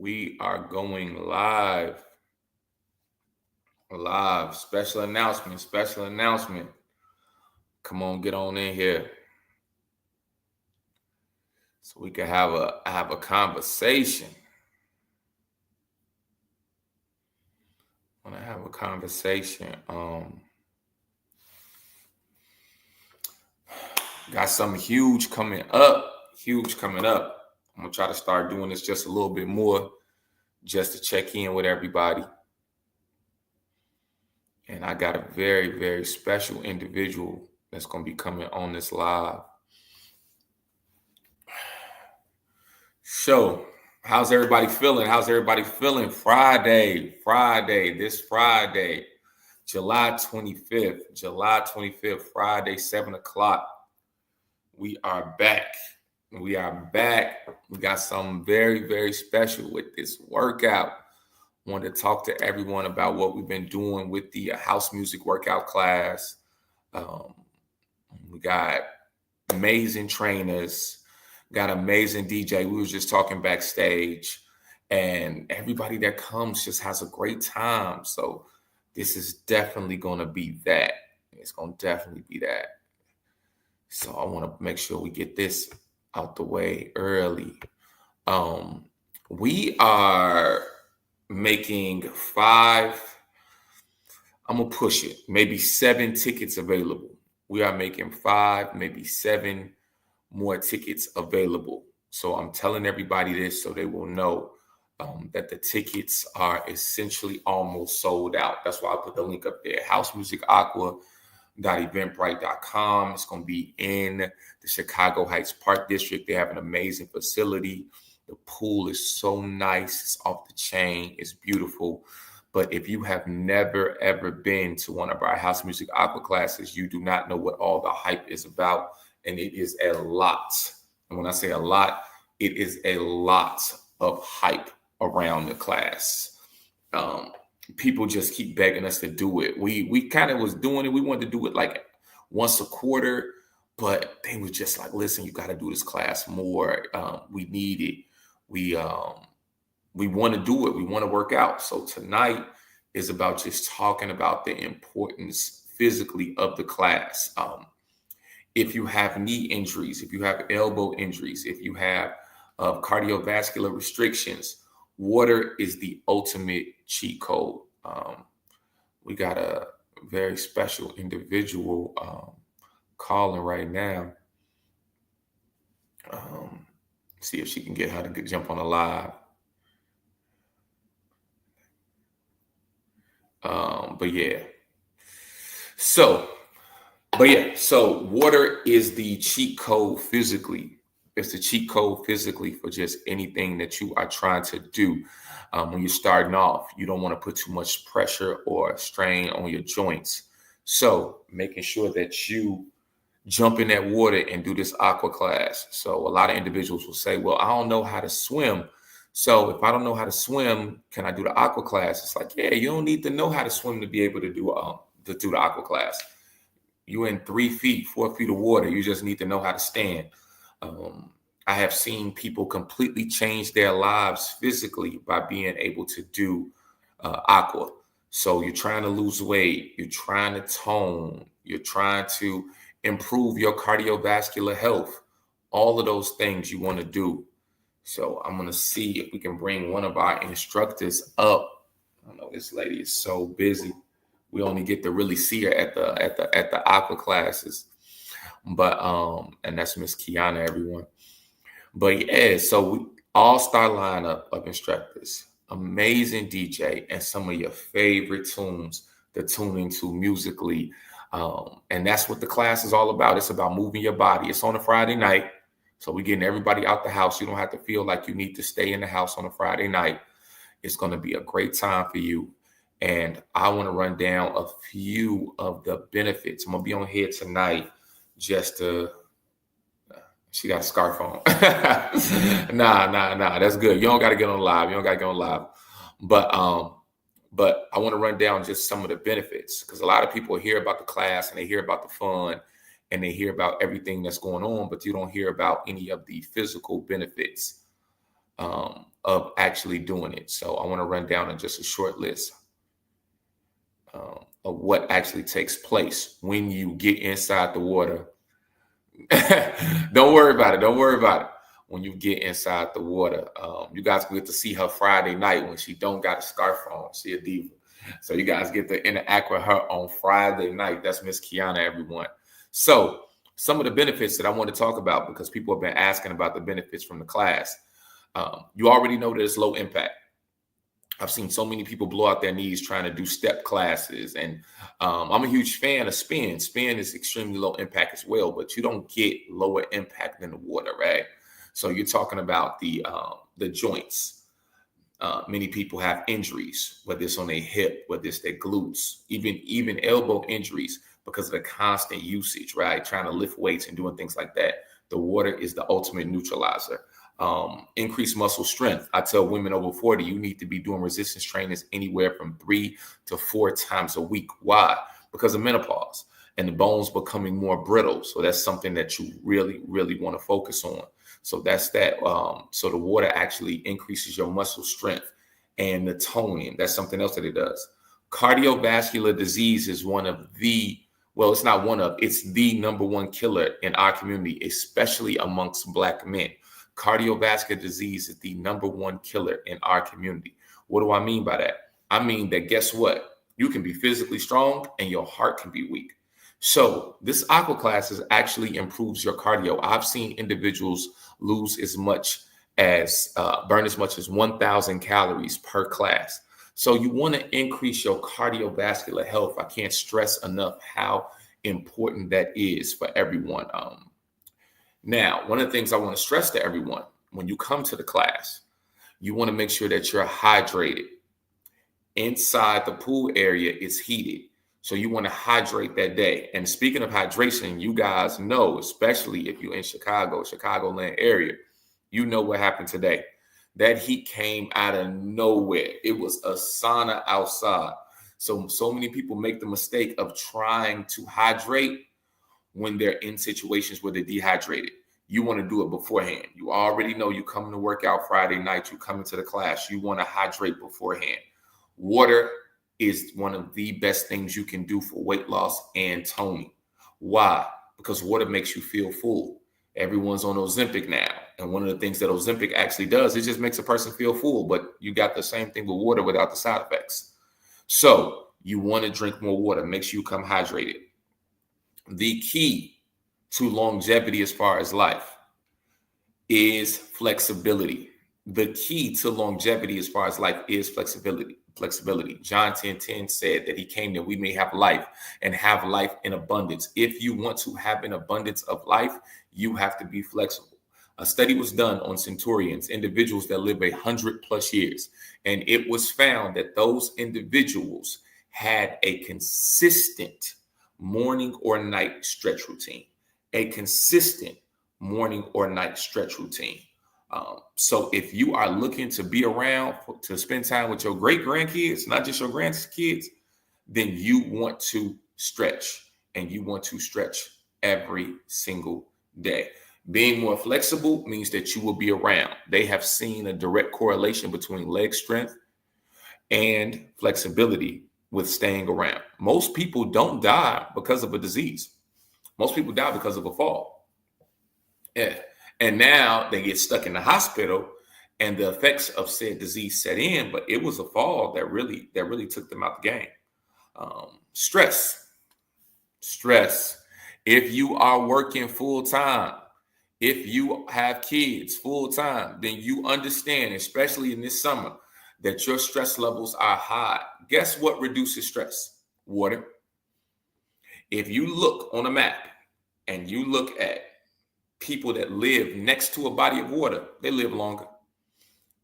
We are going live. Live. Special announcement. Special announcement. Come on, get on in here. So we can have a conversation. I want to have a conversation. Got something huge coming up. Huge coming up. I'm gonna try to start doing this just a little bit more, just to check in with everybody. And I got a very, very special individual that's gonna be coming on this live. So, how's everybody feeling? How's everybody feeling? This Friday, July 25th, Friday, 7 o'clock. We are back. We got something very, very special with this workout. Wanted to talk to everyone about what we've been doing with the house music workout class. We got amazing trainers, got amazing DJ. We were just talking backstage, and everybody that comes just has a great time. So this is definitely going to be that. It's going to definitely be that. So I want to make sure we get this out the way early. We are making 5, I'm going to push it, maybe 7 tickets available. We are making 5, maybe 7 more tickets available. So I'm telling everybody this so they will know that the tickets are essentially almost sold out. That's why I put the link up there, housemusicaqua.eventbrite.com. It's going to be in the Chicago Heights Park District. They have an amazing facility. The pool is so nice. It's off the chain. It's beautiful. But if you have never, ever been to one of our House Music Aqua classes, you do not know what all the hype is about. And it is a lot. And when I say a lot, it is a lot of hype around the class. People just keep begging us to do it. We kind of was doing it. We wanted to do it like once a quarter, but they was just like, listen, you got to do this class more. We need it. We want to do it. We want to work out. So tonight is about just talking about the importance physically of the class. If you have knee injuries, if you have elbow injuries, if you have cardiovascular restrictions, water is the ultimate cheat code. We got a very special individual calling right now. See if she can get her to jump on a live. So water is the cheat code physically. It's the cheat code physically for just anything that you are trying to do. When you're starting off, you don't want to put too much pressure or strain on your joints. So making sure that you jump in that water and do this aqua class. So a lot of individuals will say, well, I don't know how to swim. So if I don't know how to swim, can I do the aqua class? It's like, yeah, you don't need to know how to swim to be able to do the aqua class. You're in 3 feet, 4 feet of water. You just need to know how to stand. I have seen people completely change their lives physically by being able to do aqua. So you're trying to lose weight, you're trying to tone, you're trying to improve your cardiovascular health, all of those things you want to do. So I'm going to see if we can bring one of our instructors up. I know this lady is so busy. We only get to really see her at the aqua classes. But and that's Miss Kiana, everyone. But yeah, so we all-star lineup of instructors, amazing DJ, and some of your favorite tunes to tune into musically. And that's what the class is all about. It's about moving your body. It's on a Friday night. So we're getting everybody out the house. You don't have to feel like you need to stay in the house on a Friday night. It's going to be a great time for you. And I want to run down a few of the benefits. I'm going to be on here tonight just to... She got a scarf on. Nah. That's good. You don't got to get on live. But I want to run down just some of the benefits, because a lot of people hear about the class and they hear about the fun and they hear about everything that's going on, but you don't hear about any of the physical benefits. of actually doing it. So I want to run down on just a short list of what actually takes place when you get inside the water. Don't worry about it. Don't worry about it. When you get inside the water, you guys get to see her Friday night when she don't got a scarf on. She a diva. So you guys get to interact with her on Friday night. That's Miss Kiana, everyone. So some of the benefits that I want to talk about, because people have been asking about the benefits from the class. You already know that it's low impact. I've seen so many people blow out their knees trying to do step classes. And I'm a huge fan of spin. Spin is extremely low impact as well, but you don't get lower impact than the water, right? So you're talking about the joints. Many people have injuries, whether it's on their hip, whether it's their glutes, even elbow injuries because of the constant usage, right? Trying to lift weights and doing things like that. The water is the ultimate neutralizer. Increased muscle strength. I tell women over 40, you need to be doing resistance trainings anywhere from 3 to 4 times a week. Why? Because of menopause and the bones becoming more brittle. So that's something that you really, really want to focus on. So that's that. So the water actually increases your muscle strength and the toning. That's something else that it does. Cardiovascular disease is it's not one of, it's the number one killer in our community, especially amongst Black men. Cardiovascular disease is the number one killer in our community. What do I mean by that? I mean that guess what? You can be physically strong and your heart can be weak. So this aqua classes actually improves your cardio. I've seen individuals lose as much as burn as much as 1,000 calories per class. So you want to increase your cardiovascular health. I can't stress enough how important that is for everyone. Now, one of the things I want to stress to everyone, when you come to the class, you want to make sure that you're hydrated. Inside the pool area, it's heated. So you want to hydrate that day. And speaking of hydration, you guys know, especially if you're in Chicagoland area, you know what happened today. That heat came out of nowhere. It was a sauna outside. So many people make the mistake of trying to hydrate when they're in situations where they're dehydrated. You want to do it beforehand. You already know you coming to work out Friday night, you come into the class, you want to hydrate beforehand. Water is one of the best things you can do for weight loss and toning. Why? Because water makes you feel full. Everyone's on Ozempic now. And one of the things that Ozempic actually does, it just makes a person feel full, but you got the same thing with water without the side effects. So you want to drink more water, make sure you come hydrated. The key to longevity as far as life is flexibility. The key to longevity as far as life is flexibility. John 10:10 said that he came that we may have life and have life in abundance. If you want to have an abundance of life, you have to be flexible. A study was done on centurions, individuals that live 100+ years, and it was found that those individuals had a consistent morning or night stretch routine, So if you are looking to be around to spend time with your great grandkids, not just your grandkids, then you want to stretch, and you want to stretch every single day. Being more flexible means that you will be around. They have seen a direct correlation between leg strength and flexibility with staying around. Most people don't die because of a disease. Most people die because of a fall. Yeah. And now they get stuck in the hospital and the effects of said disease set in, but it was a fall that really took them out the game. Stress. If you are working full time, if you have kids full time, then you understand, especially in this summer, that your stress levels are high. Guess what reduces stress? Water. If you look on a map and you look at people that live next to a body of water, they live longer.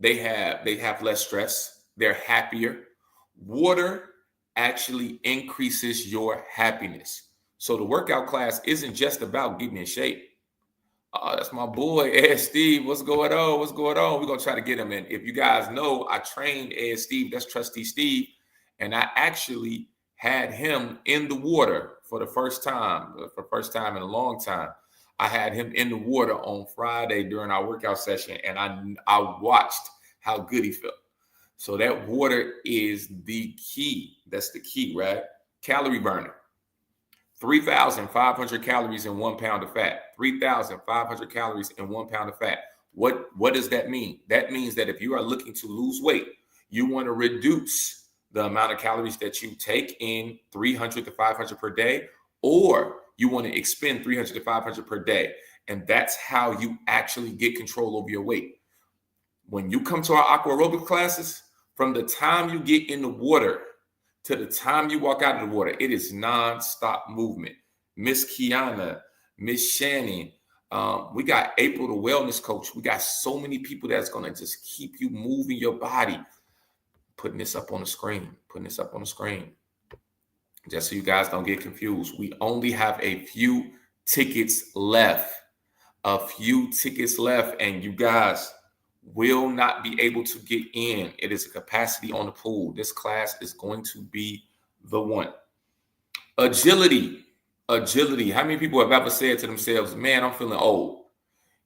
They have less stress. They're happier. Water actually increases your happiness. So the workout class isn't just about getting in shape. That's my boy, Ed Steve. What's going on? We're going to try to get him in. If you guys know, I trained Ed Steve. That's Trustee Steve. And I actually had him in the water for the first time in a long time. I had him in the water on Friday during our workout session, and I watched how good he felt. So that water is the key. That's the key, right? Calorie burner. 3,500 calories in 1 pound of fat. 3,500 calories in 1 pound of fat. What does that mean? That means that if you are looking to lose weight, you want to reduce the amount of calories that you take in, 300 to 500 per day, or you want to expend 300 to 500 per day. And that's how you actually get control over your weight. When you come to our aqua aerobic classes, from the time you get in the water to the time you walk out of the water, it is non-stop movement. Miss Kiana, Miss Shannon, we got April, the wellness coach. We got so many people that's going to just keep you moving your body. Putting this up on the screen, just so you guys don't get confused. We only have a few tickets left, and you guys will not be able to get in. It is a capacity on the pool. This class is going to be the one. Agility. How many people have ever said to themselves, man, I'm feeling old?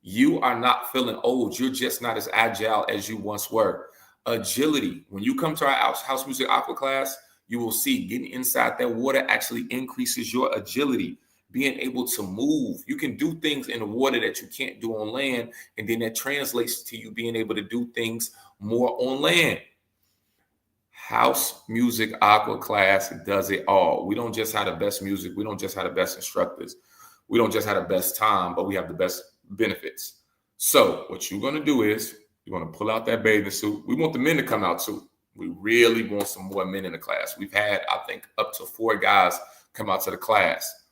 You are not feeling old. You're just not as agile as you once were. Agility. When you come to our house music aqua class, you will see getting inside that water actually increases your agility. Being able to move. You can do things in the water that you can't do on land, and then that translates to you being able to do things more on land. House music aqua class does it all. We don't just have the best music. We don't just have the best instructors. We don't just have the best time, but we have the best benefits. So what you're going to do is you're going to pull out that bathing suit. We want the men to come out too. We really want some more men in the class. We've had, I think, up to 4 guys come out to the class.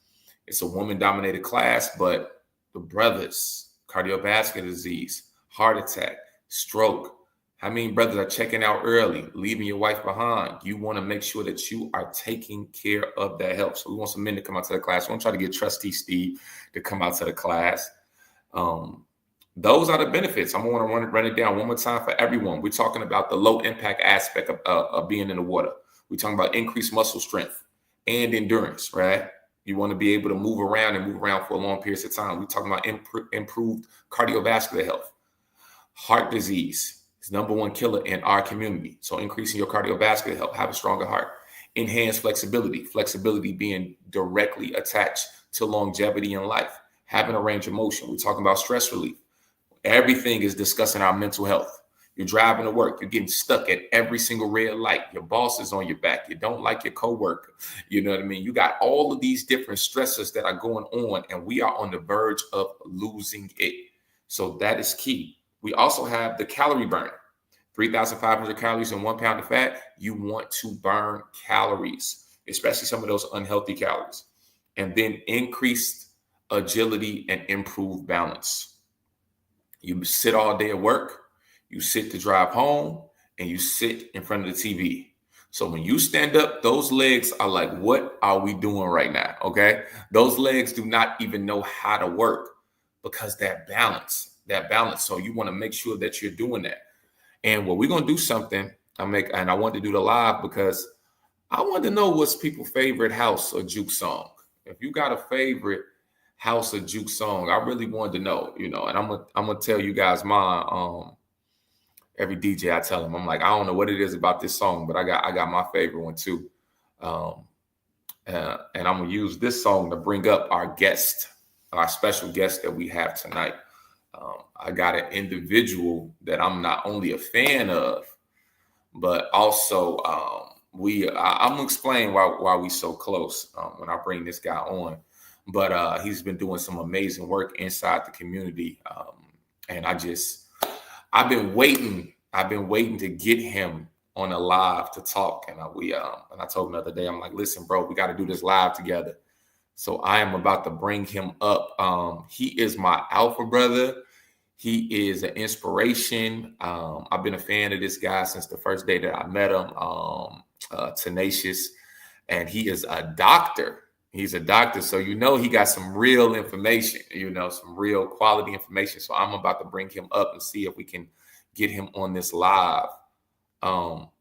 It's a woman-dominated class, but the brothers, cardiovascular disease, heart attack, stroke. How many brothers are checking out early, leaving your wife behind? You want to make sure that you are taking care of that health. So we want some men to come out to the class. We want to try to get Trustee Steve to come out to the class. Those are the benefits. I'm going to run it down one more time for everyone. We're talking about the low-impact aspect of being in the water. We're talking about increased muscle strength and endurance, right? You want to be able to move around for long periods of time. We're talking about improved cardiovascular health. Heart disease is number one killer in our community. So increasing your cardiovascular health, have a stronger heart. Enhanced flexibility being directly attached to longevity in life. Having a range of motion. We're talking about stress relief. Everything is discussing our mental health. You're driving to work. You're getting stuck at every single red light. Your boss is on your back. You don't like your coworker. You know what I mean? You got all of these different stressors that are going on, and we are on the verge of losing it. So that is key. We also have the calorie burner. 3,500 calories in 1 pound of fat. You want to burn calories, especially some of those unhealthy calories. And then increased agility and improved balance. You sit all day at work. You sit to drive home, and you sit in front of the TV. So when you stand up, those legs are like, what are we doing right now? Okay. Those legs do not even know how to work because that balance. So you want to make sure that you're doing that. And what we're going to do something, I want to do the live because I want to know what's people's favorite house or juke song. If you got a favorite house or juke song, I really wanted to know, and I'm going to tell you guys mine. Every DJ I tell them, I'm like, I don't know what it is about this song, but I got my favorite one too. And I'm gonna use this song to bring up our special guest that we have tonight. I got an individual that I'm not only a fan of, but also I'm gonna explain why we so close when I bring this guy on. But he's been doing some amazing work inside the community, and I've been waiting to get him on a live to talk. And I told him the other day, I'm like, listen, bro, we got to do this live together. So I am about to bring him up. He is my alpha brother. He is an inspiration. I've been a fan of this guy since the first day that I met him. Tenacious, and he is a doctor. He's a doctor, so he got some real information, some real quality information. So I'm about to bring him up and see if we can get him on this live. Dr.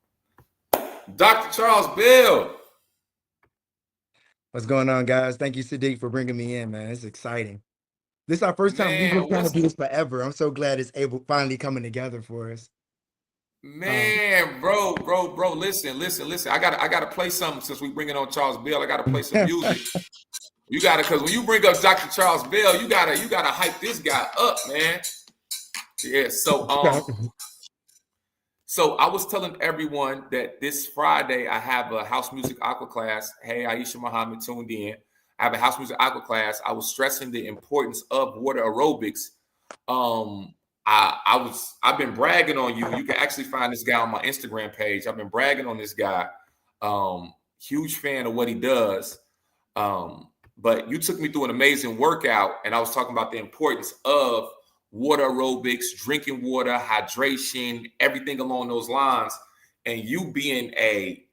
Charles Bill. What's going on, guys? Thank you, Sadiq, for bringing me in, man. It's exciting. This is our first time. We've been Man, trying to what's do this forever. I'm so glad it's able finally coming together for us. Um, man, bro, listen. I gotta play something since we bringing on Charles Bell. I gotta play some music. You gotta, cause when you bring up Dr. Charles Bell, you gotta hype this guy up, man. Yeah, so I was telling everyone that this Friday I have a house music aqua class. Hey, Aisha Muhammad tuned in. I have a house music aqua class. I was stressing the importance of water aerobics. Um, I've been bragging on you. You can actually find this guy on my Instagram page. I've been bragging on this guy. Huge fan of what he does. But you took me through an amazing workout, and I was talking about the importance of water aerobics, drinking water, hydration, everything along those lines. And you being a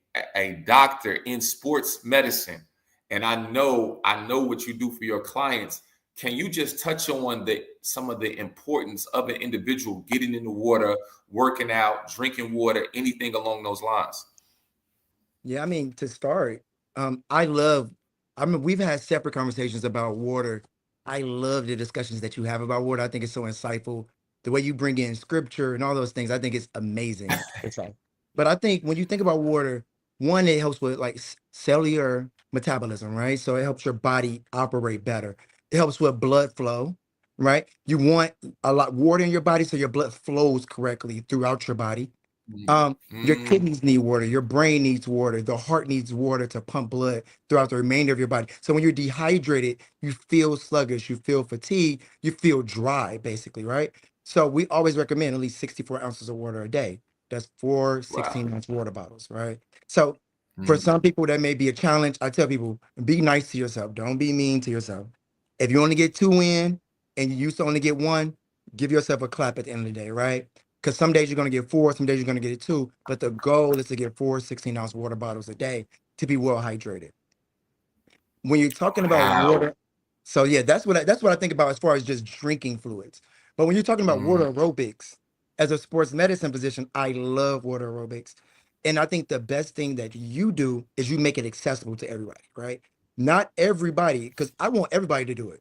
doctor in sports medicine, and I know what you do for your clients. Can you just touch on some of the importance of an individual getting in the water, working out, drinking water, anything along those lines? Yeah, I mean, to start, I love, I mean, we've had separate conversations about water. I love the discussions that you have about water. I think it's so insightful. The way you bring in scripture and all those things, I think it's amazing. It's like, but I think when you think about water, one, it helps with like cellular metabolism, right? So it helps your body operate better. It helps with blood flow, right? You want a lot water in your body so your blood flows correctly throughout your body. Your Mm, kidneys need water, your brain needs water, the heart needs water to pump blood throughout the remainder of your body. So when you're dehydrated, you feel sluggish, you feel fatigued, you feel dry, basically, right? So we always recommend at least 64 ounces of water a day. That's four wow. 16-ounce water bottles, right? So for Mm, some people, that may be a challenge. I tell people, be nice to yourself. Don't be mean to yourself. If you only get two in and you used to only get one, give yourself a clap at the end of the day, right? Because some days you're going to get four, some days you're going to get it two, but the goal is to get four 16-ounce water bottles a day to be well hydrated. When you're talking about wow. water, so yeah, that's what I think about as far as just drinking fluids. But when you're talking about Mm, water aerobics, as a sports medicine physician, I love water aerobics. And I think the best thing that you do is you make it accessible to everybody, right? Not everybody, because I want everybody to do it.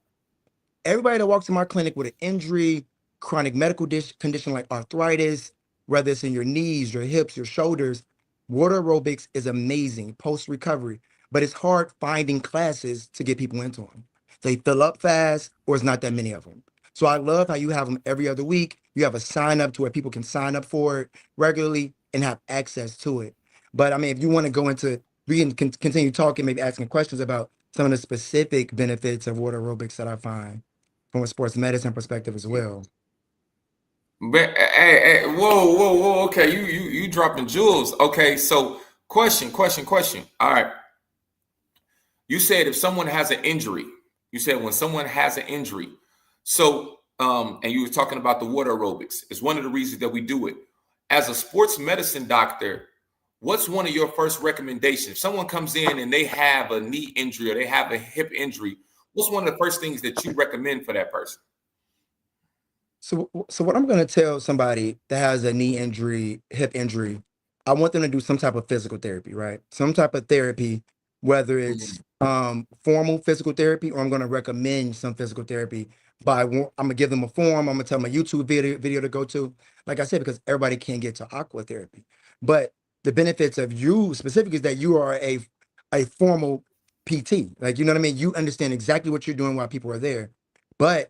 Everybody that walks in my clinic with an injury, chronic medical condition like arthritis, whether it's in your knees, your hips, your shoulders, water aerobics is amazing post recovery, but it's hard finding classes to get people into them. They fill up fast, or it's not that many of them. So I love how you have them every other week. You have a sign up to where people can sign up for it regularly and have access to it. But I mean, if you want to go into, we can continue talking, maybe asking questions about some of the specific benefits of water aerobics that I find from a sports medicine perspective as well. but hey, whoa. Okay, you dropping jewels. Okay, so question. All right, you said if someone has an injury, you said when someone has an injury. So, and you were talking about the water aerobics. It's one of the reasons that we do it. As a sports medicine doctor, what's one of your first recommendations? If someone comes in and they have a knee injury or they have a hip injury, what's one of the first things that you recommend for that person? So what I'm going to tell somebody that has a knee injury, hip injury, I want them to do some type of physical therapy, right? Some type of therapy, whether it's Mm, formal physical therapy, or I'm going to recommend some physical therapy I'm going to give them a form. I'm going to tell them a YouTube video to go to. Like I said, because everybody can't get to aqua therapy. But the benefits of you specifically is that you are a formal PT. Like, you know what I mean? You understand exactly what you're doing while people are there. But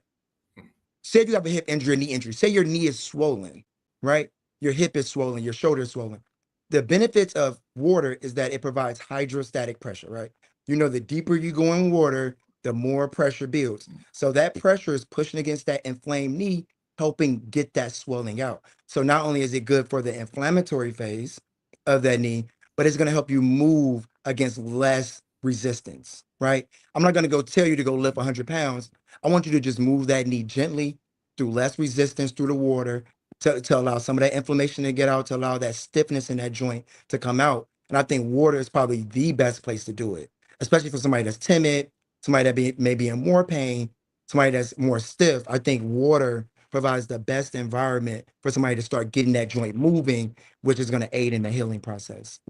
say you have a hip injury, a knee injury, say your knee is swollen, right? Your hip is swollen, your shoulder is swollen. The benefits of water is that it provides hydrostatic pressure, right? You know, the deeper you go in water, the more pressure builds. So that pressure is pushing against that inflamed knee, helping get that swelling out. So not only is it good for the inflammatory phase of that knee, but it's going to help you move against less resistance, right? I'm not going to go tell you to go lift 100 pounds. I want you to just move that knee gently through less resistance through the water to allow some of that inflammation to get out, to allow that stiffness in that joint to come out. And I think water is probably the best place to do it, especially for somebody that's timid, somebody that may be in more pain, somebody that's more stiff. I think water provides the best environment for somebody to start getting that joint moving, which is going to aid in the healing process.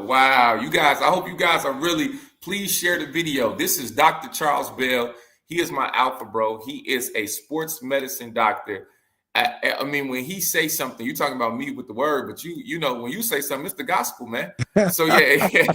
wow. You guys, I hope you guys are really, please share the video. This is Dr. Charles Bell. He is my alpha, bro. He is a sports medicine doctor. I mean, when he say something, you're talking about me with the word, but you know, when you say something, it's the gospel, man. So yeah, yeah.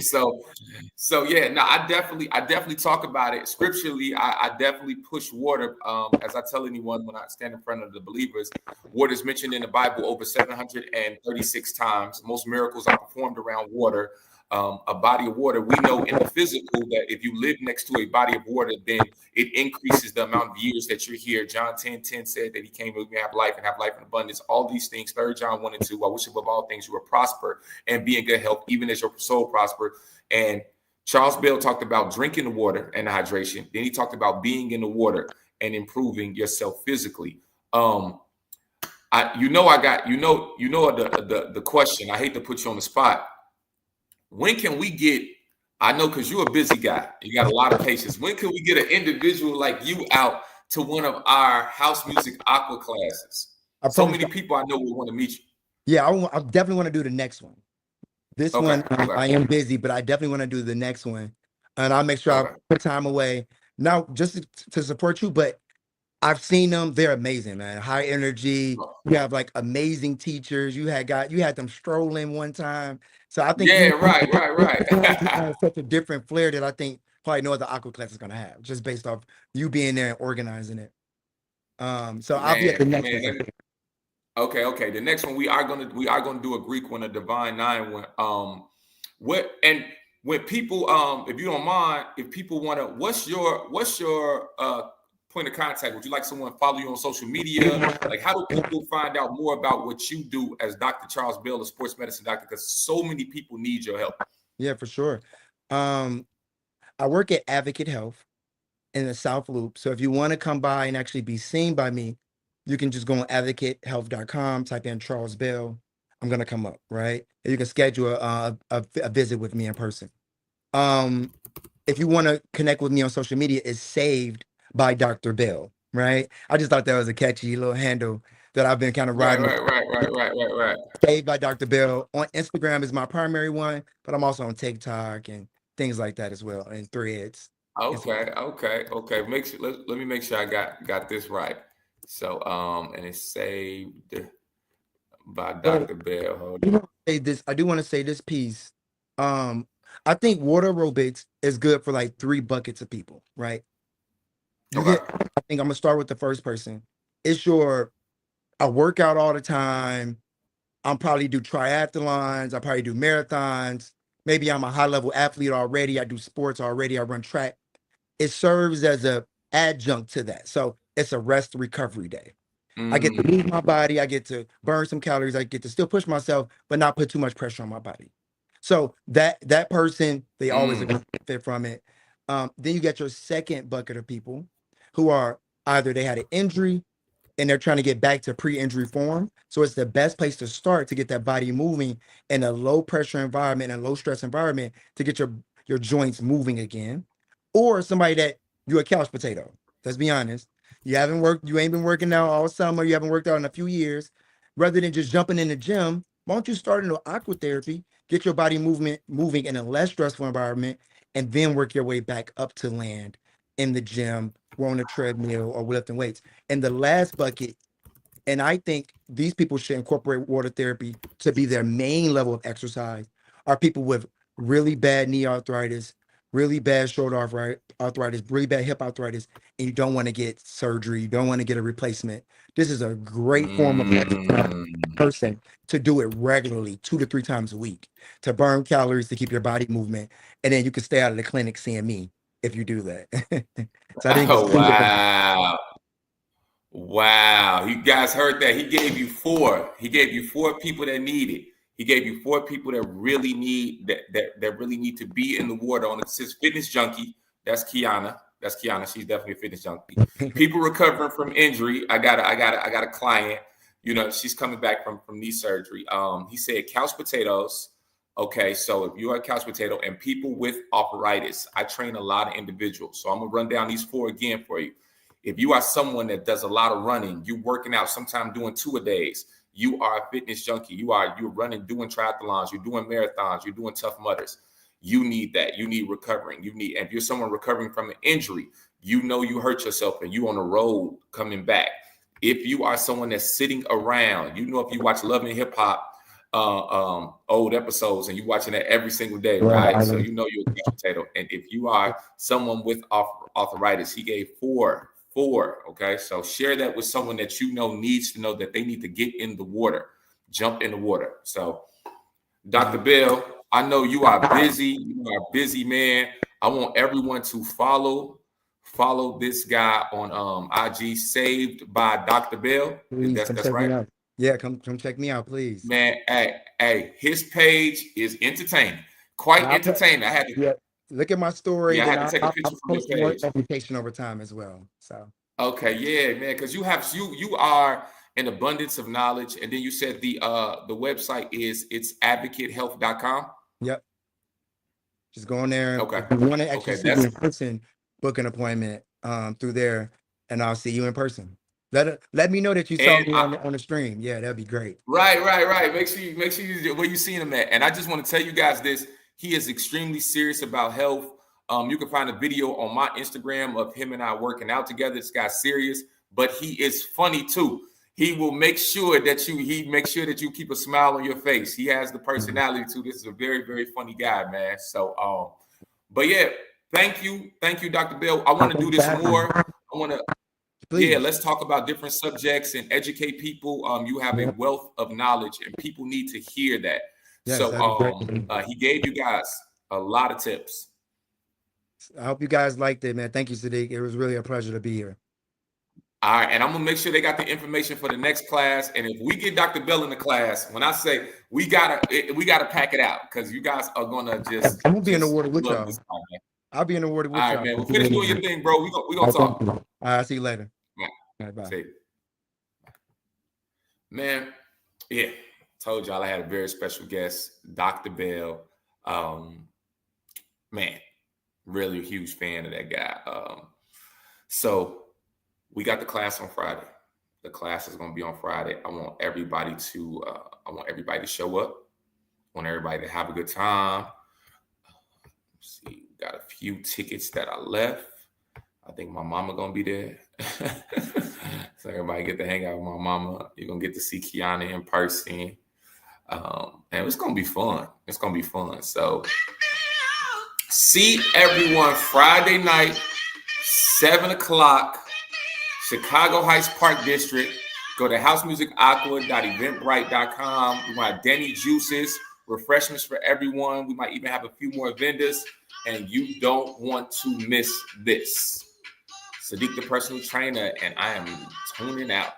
So yeah, no, I definitely talk about it scripturally. I definitely push water. As I tell anyone when I stand in front of the believers, water is mentioned in the Bible over 736 times. Most miracles are performed around water. A body of water, we know in the physical that if you live next to a body of water, then it increases the amount of years that you're here. John 10:10 said that he came to have life and have life in abundance. All these things, 3 John 1 and 2, I wish above all things you will prosper and be in good health, even as your soul prosper. And Charles Bell talked about drinking the water and the hydration. Then he talked about being in the water and improving yourself physically. The question. I hate to put you on the spot. When can we get, I know because you're a busy guy, you got a lot of patience. When can we get an individual like you out to one of our house music aqua classes? So many people I know will want to meet you. Yeah, I definitely want to do the next one. This one, I am busy, but I definitely want to do the next one. And I'll make sure I put time away. Now, just to support you, but I've seen them. They're amazing, man. High energy. You have like amazing teachers. You had them strolling one time. So I think right. such a different flair that I think probably no other aqua class is gonna have, just based off you being there and organizing it. So I'll be at the next one. Okay. The next one we are gonna do a Greek one, a divine 9 one. When people if you don't mind, if people want to, what's your point of contact? Would you like someone to follow you on social media? Like, how do people find out more about what you do as Dr. Charles Bell, a sports medicine doctor? Because so many people need your help. Yeah, for sure. I work at Advocate Health in the South Loop. So if you want to come by and actually be seen by me, you can just go on advocatehealth.com, type in Charles Bell. I'm going to come up, right? And you can schedule a visit with me in person. If you want to connect with me on social media, it's saved by Dr. Bell, right? I just thought that was a catchy little handle that I've been kind of riding. Right. Saved by Dr. Bell. On Instagram is my primary one, but I'm also on TikTok and things like that as well, and Threads. Okay. Let me make sure I got this right. So and it's saved by Dr. Bell. I do want to say this piece. I think water aerobics is good for like 3 buckets of people, right? I think I'm gonna start with the first person. I work out all the time. I'm probably do triathlons. I probably do marathons. Maybe I'm a high level athlete already. I do sports already. I run track. It serves as a adjunct to that. So it's a rest recovery day. I get to move my body. I get to burn some calories. I get to still push myself, but not put too much pressure on my body. So that person, they always are going to benefit from it. Then you get your second bucket of people who are either they had an injury and they're trying to get back to pre-injury form. So it's the best place to start to get that body moving in a low pressure environment and low stress environment to get your joints moving again. Or somebody that you're a couch potato. Let's be honest. You ain't been working out all summer, you haven't worked out in a few years. Rather than just jumping in the gym, why don't you start into aqua therapy, get your body moving in a less stressful environment, and then work your way back up to land in the gym, or on a treadmill, or lifting weights. And the last bucket, and I think these people should incorporate water therapy to be their main level of exercise, are people with really bad knee arthritis, really bad shoulder arthritis, really bad hip arthritis, and you don't want to get surgery, you don't want to get a replacement. This is a great form of exercise person to do it regularly, 2 to 3 times a week, to burn calories, to keep your body movement, and then you can stay out of the clinic seeing me if you do that. So I think Wow. You guys heard that. He gave you 4. He gave you 4 people that need it. He gave you 4 people that really need that really need to be in the water. On it says fitness junkie. That's Kiana. She's definitely a fitness junkie. People recovering from injury. I got a client. You know, she's coming back from knee surgery. He said couch potatoes. Okay, so if you're a couch potato and people with arthritis, I train a lot of individuals. So I'm gonna run down these 4 again for you. If you are someone that does a lot of running, you're working out, sometimes doing 2-a-days, you are a fitness junkie. You're running, doing triathlons, you're doing marathons, you're doing Tough Mudders. You need that. You need recovering. And if you're someone recovering from an injury, you know you hurt yourself and you on the road coming back. If you are someone that's sitting around, you know, if you watch Love and Hip Hop old episodes and you watching that every single day, right? So you know you're a couch potato. And if you are someone with arthritis, he gave four. Okay, so share that with someone that you know needs to know that they need to get in the water, jump in the water. So Dr. Bill, I know you are busy. You are a busy man. I want everyone to follow this guy on IG, Saved by Dr. Bill. Please That's right. Yeah, come check me out, please. Man, hey, his page is entertaining, quite entertaining. I had to look at my stories. Yeah, I had to take a picture from your page. More education over time as well. So okay, yeah, man, because you are an abundance of knowledge, and then you said the website it's advocatehealth.com. Yep. Just go on there. Okay. If you want to actually see me in person, book an appointment through there, and I'll see you in person. Let me know that you saw me on the stream. Yeah, that'd be great. Right. Make sure you where you seen him at. And I just want to tell you guys this: he is extremely serious about health. You can find a video on my Instagram of him and I working out together. This guy's serious, but he is funny too. He will make sure that you keep a smile on your face. He has the personality too. This is a very, very funny guy, man. So, but yeah, thank you, Dr. Bill. I want to do this more. I want to. Please. Yeah, let's talk about different subjects and educate people. You have a wealth of knowledge, and people need to hear that. Yes, so, he gave you guys a lot of tips. I hope you guys liked it, man. Thank you, Sadiq. It was really a pleasure to be here. All right, and I'm gonna make sure they got the information for the next class. And if we get Dr. Bill in the class, when I say we gotta pack it out because you guys are gonna just. I'm gonna be in the water with y'all. I'll be in the water with y'all. All right, man. Well, finish doing your thing, bro. We gonna talk. All right, I'll see you later. All right, bye. See you. Man, yeah, told y'all I had a very special guest, Dr. Bill. Man, really a huge fan of that guy. So we got the class on Friday. The class is gonna be on Friday. I want everybody to show up. I want everybody to have a good time. Let's see, we got a few tickets that I left. I think my mama gonna be there. So everybody get to hang out with my mama. You're gonna get to see Kiana in person. And it's gonna be fun. It's gonna be fun. So see everyone Friday night, 7:00, Chicago Heights Park District. Go to housemusicaqua.eventbrite.com. We might have Denny juices, refreshments for everyone. We might even have a few more vendors, and you don't want to miss this. Sadiq, the personal trainer, and I am tuning out.